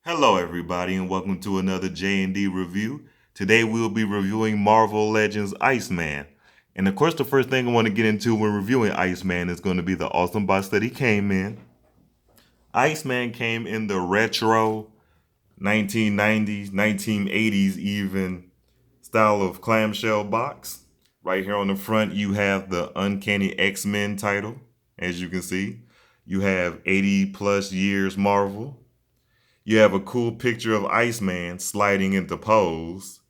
Hello, everybody, and welcome to another J&D review. Today, we'll be reviewing Marvel Legends Iceman. And of course, the first thing I want to get into when reviewing Iceman is going to be the awesome box that he came in. Iceman came in the retro 1990s, 1980s even style of clamshell box. Right here on the front, you have the Uncanny X-Men title, as you can see. You have 80 plus years Marvel. You have a cool picture of Iceman sliding into pose,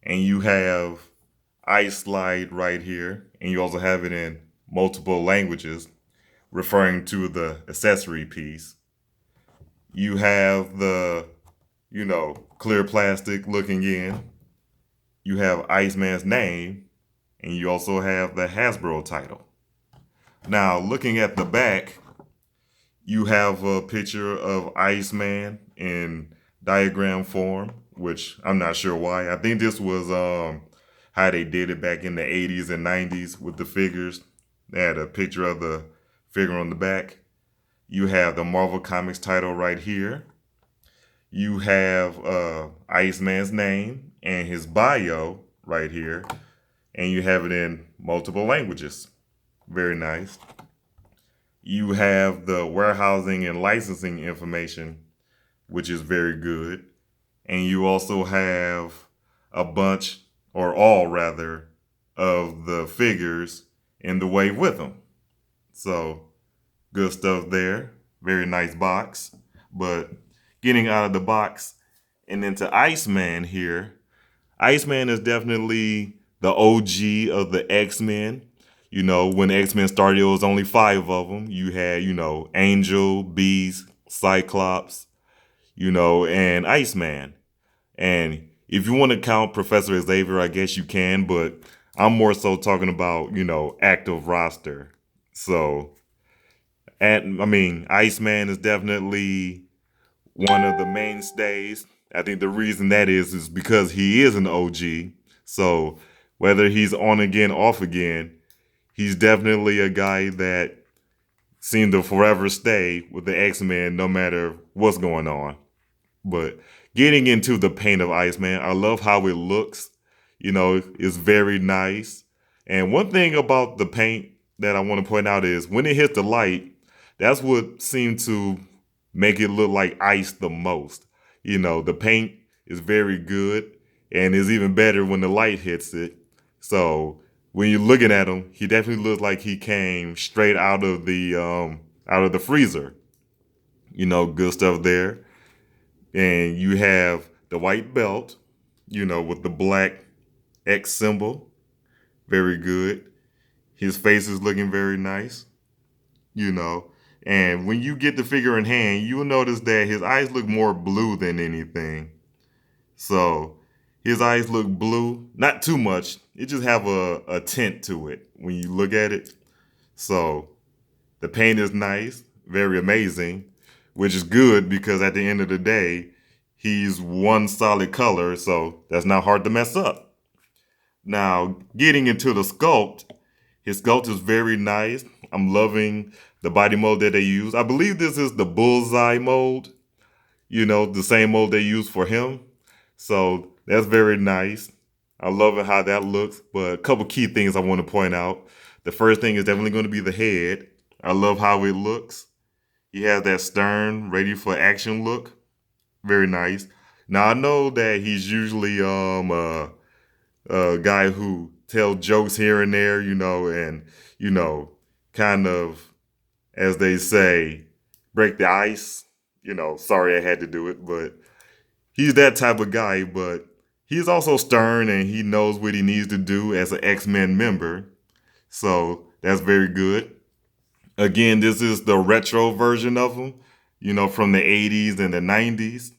and you have Ice Slide right here, and you also have it in multiple languages, referring to the accessory piece. You have the, clear plastic looking in. You have Iceman's name, and you also have the Hasbro title. Now, looking at the back, you have a picture of Iceman in diagram form, which I'm not sure why. I think this was how they did it back in the 80s and 90s with the figures. They had a picture of the figure on the back. You have the Marvel Comics title right here. You have Iceman's name and his bio right here. And you have it in multiple languages. Very nice. You have the warehousing and licensing information, which is very good. And you also have a bunch, or all rather, of the figures in the wave with them. So, good stuff there. Very nice box. But getting out of the box and into Iceman here, Iceman is definitely the OG of the X-Men. When the X-Men started, it was only five of them. You had, Angel, Beast, Cyclops, and Iceman. And if you want to count Professor Xavier, I guess you can, but I'm more so talking about, active roster. So, Iceman is definitely one of the mainstays. I think the reason that is because he is an OG. So, whether he's on again, off again, he's definitely a guy that seemed to forever stay with the X-Men no matter what's going on. But getting into the paint of Iceman, I love how it looks. It's very nice. And one thing about the paint that I want to point out is when it hits the light, that's what seemed to make it look like ice the most. The paint is very good and is even better when the light hits it. So when you're looking at him, he definitely looks like he came straight out of the freezer. Good stuff there. And you have the white belt, with the black X symbol. Very good. His face is looking very nice, you know. And when you get the figure in hand, you'll notice that his eyes look more blue than anything. So his eyes look blue, not too much. It just have a tint to it when you look at it. So the paint is nice, very amazing, which is good because at the end of the day, he's one solid color, so that's not hard to mess up. Now, getting into the sculpt, his sculpt is very nice. I'm loving the body mold that they use. I believe this is the bullseye mold, the same mold they use for him. So that's very nice. I love it how that looks. But a couple key things I want to point out. The first thing is definitely going to be the head. I love how it looks. He has that stern, ready for action look. Very nice. Now I know that he's usually a guy who tells jokes here and there, and kind of, as they say, break the ice. Sorry I had to do it, but he's that type of guy. But he's also stern and he knows what he needs to do as an X-Men member. So that's very good. Again, this is the retro version of him, from the 80s and the 90s.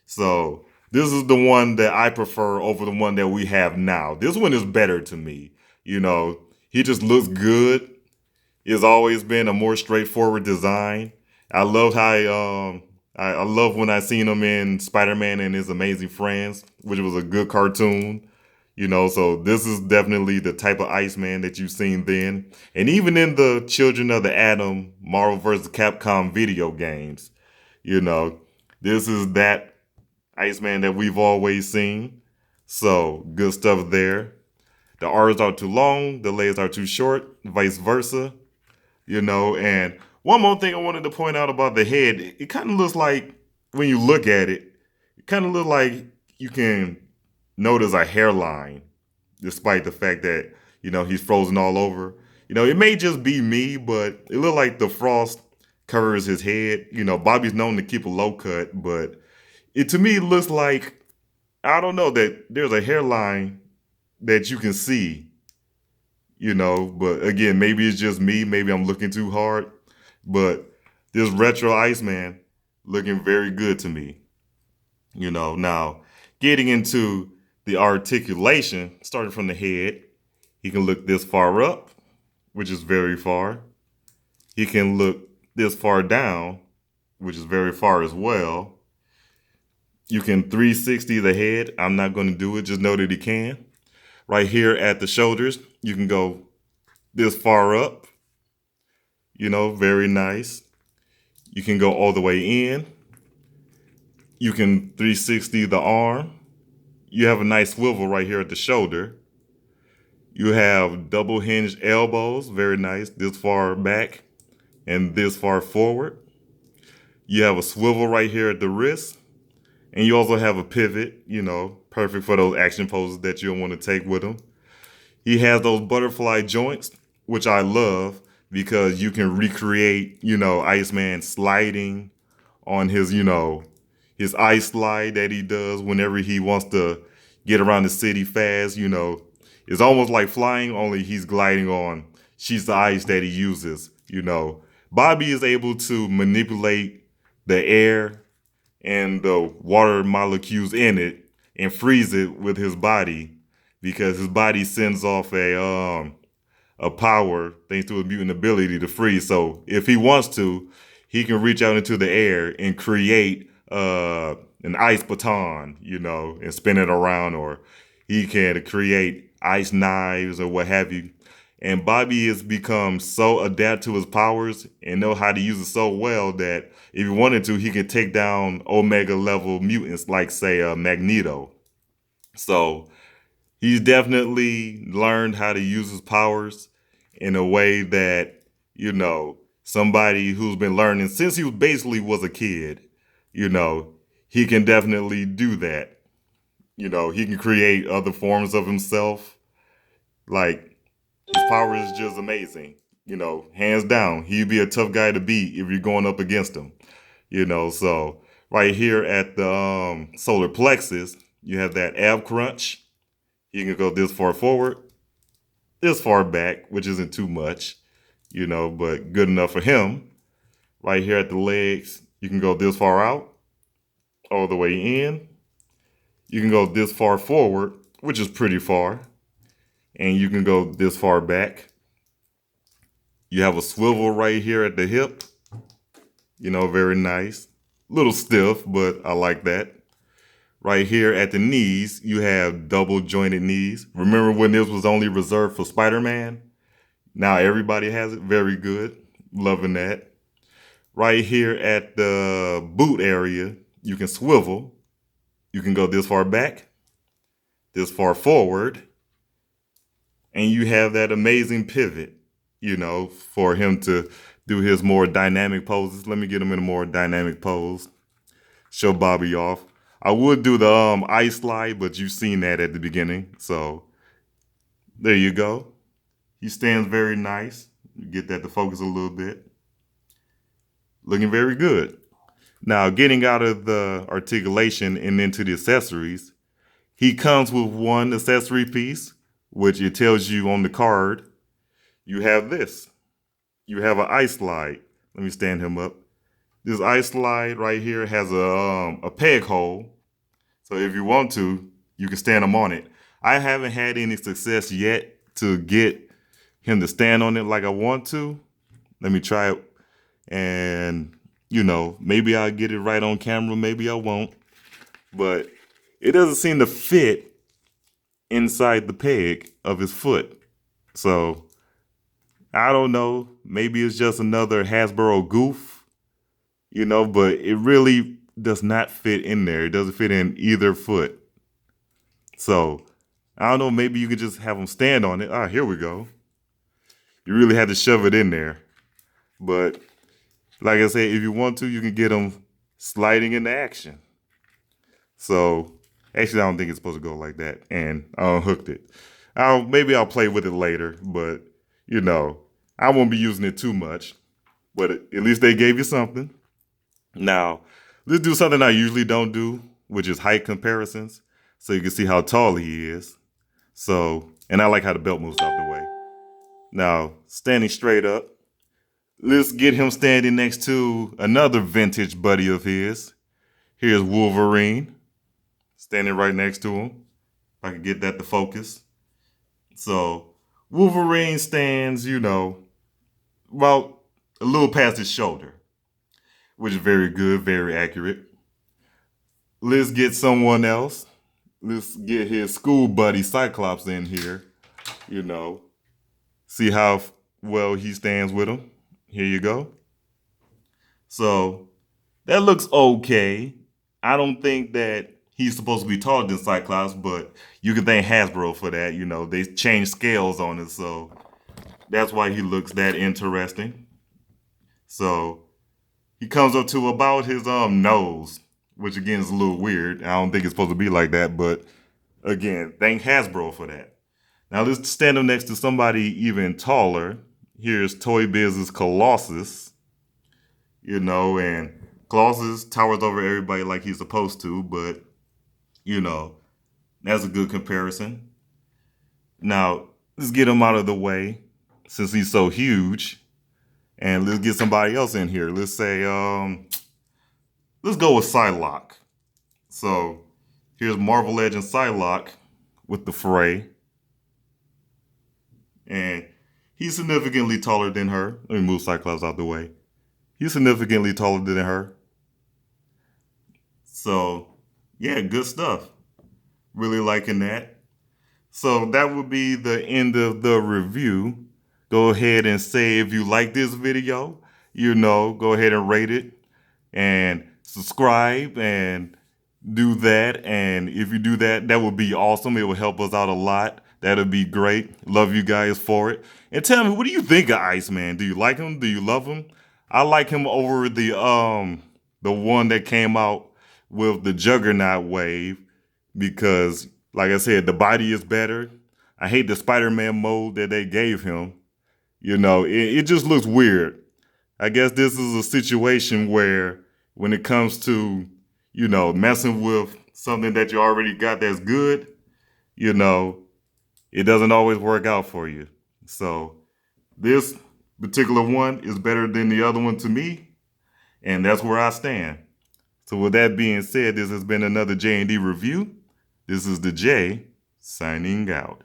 So this is the one that I prefer over the one that we have now. This one is better to me. He just looks good. It's always been a more straightforward design. I love how I love when I seen him in Spider-Man and His Amazing Friends, which was a good cartoon. So this is definitely the type of Iceman that you've seen then. And even in the Children of the Atom Marvel vs. Capcom video games, you know, This is that Iceman that we've always seen. So good stuff there. The R's are too long, the layers are too short, vice versa. And one more thing I wanted to point out about the head, it kind of looks like when you look at it, it kind of looks like you can notice a hairline, despite the fact that, he's frozen all over. It may just be me, but it looked like the frost covers his head. Bobby's known to keep a low cut, but it to me it looks like, I don't know, that there's a hairline that you can see, but again, maybe it's just me, maybe I'm looking too hard, but this retro Iceman looking very good to me. Now getting into the articulation, starting from the head, he can look this far up, which is very far. He can look this far down, which is very far as well. You can 360 the head. I'm not going to do it. Just know that he can. Right here at the shoulders, you can go this far up. Very nice. You can go all the way in. You can 360 the arm. You have a nice swivel right here at the shoulder. You have double hinged elbows, very nice, this far back and this far forward. You have a swivel right here at the wrist. And you also have a pivot, perfect for those action poses that you'll want to take with him. He has those butterfly joints, which I love because you can recreate, Iceman sliding on his ice slide that he does whenever he wants to get around the city fast. It's almost like flying, only he's gliding on sheets of ice that he uses. Bobby is able to manipulate the air and the water molecules in it and freeze it with his body because his body sends off a power thanks to his mutant ability to freeze. So if he wants to, he can reach out into the air and create an ice baton, and spin it around, or he can create ice knives or what have you. And Bobby has become so adept to his powers and know how to use it so well that if he wanted to, he could take down Omega level mutants like, say, Magneto. So he's definitely learned how to use his powers in a way that, somebody who's been learning since he basically was a kid, he can definitely do that. He can create other forms of himself. Like, his power is just amazing. Hands down, he'd be a tough guy to beat if you're going up against him. So right here at the solar plexus, you have that ab crunch. You can go this far forward, this far back, which isn't too much, but good enough for him. Right here at the legs, you can go this far out, all the way in. You can go this far forward, which is pretty far. And you can go this far back. You have a swivel right here at the hip. Very nice. Little stiff, but I like that. Right here at the knees, you have double jointed knees. Remember when this was only reserved for Spider-Man? Now everybody has it. Very good. Loving that. Right here at the boot area, you can swivel. You can go this far back, this far forward, and you have that amazing pivot, for him to do his more dynamic poses. Let me get him in a more dynamic pose. Show Bobby off. I would do the ice slide, but you've seen that at the beginning. So there you go. He stands very nice. You get that to focus a little bit. Looking very good. Now, getting out of the articulation and into the accessories, he comes with one accessory piece, which it tells you on the card. You have this. You have an ice slide. Let me stand him up. This ice slide right here has a peg hole. So if you want to, you can stand him on it. I haven't had any success yet to get him to stand on it like I want to. Let me try it. And, maybe I'll get it right on camera. Maybe I won't. But it doesn't seem to fit inside the peg of his foot. So I don't know. Maybe it's just another Hasbro goof, but it really does not fit in there. It doesn't fit in either foot. So I don't know, maybe you could just have them stand on it. Ah, here we go. You really had to shove it in there. But like I said, if you want to, you can get them sliding into action. So actually, I don't think it's supposed to go like that. And I unhooked it. Maybe I'll play with it later, but I won't be using it too much. But at least they gave you something. Now, let's do something I usually don't do, which is height comparisons, so you can see how tall he is. So, and I like how the belt moves out the way. Now, standing straight up, let's get him standing next to another vintage buddy of his. Here's Wolverine, standing right next to him. If I can get that to focus. So, Wolverine stands, about a little past his shoulder, which is very good, very accurate. Let's get someone else. Let's get his school buddy Cyclops in here, see how well he stands with him. Here you go. So that looks okay. I don't think that he's supposed to be taller than Cyclops, but you can thank Hasbro for that. They changed scales on it, so that's why he looks that interesting. So he comes up to about his nose, which again is a little weird. I don't think it's supposed to be like that, but again, thank Hasbro for that. Now let's stand him next to somebody even taller. Here's Toy Biz's Colossus, and Colossus towers over everybody like he's supposed to, but, that's a good comparison. Now, let's get him out of the way since he's so huge, and let's get somebody else in here. Let's say, let's go with Psylocke. So, here's Marvel Legend Psylocke with the fray. And he's significantly taller than her. Let me move Cyclops out the way. He's significantly taller than her. So, yeah, good stuff. Really liking that. So that would be the end of the review. Go ahead and say if you like this video, go ahead and rate it and subscribe and do that. And if you do that, that would be awesome. It would help us out a lot. That'd be great. Love you guys for it. And tell me, what do you think of Iceman? Do you like him? Do you love him? I like him over the one that came out with the Juggernaut wave because, like I said, the body is better. I hate the Spider-Man mode that they gave him. It just looks weird. I guess this is a situation where when it comes to, messing with something that you already got that's good, it doesn't always work out for you. So this particular one is better than the other one to me, and that's where I stand. So with that being said, this has been another J&D review. This is the J signing out.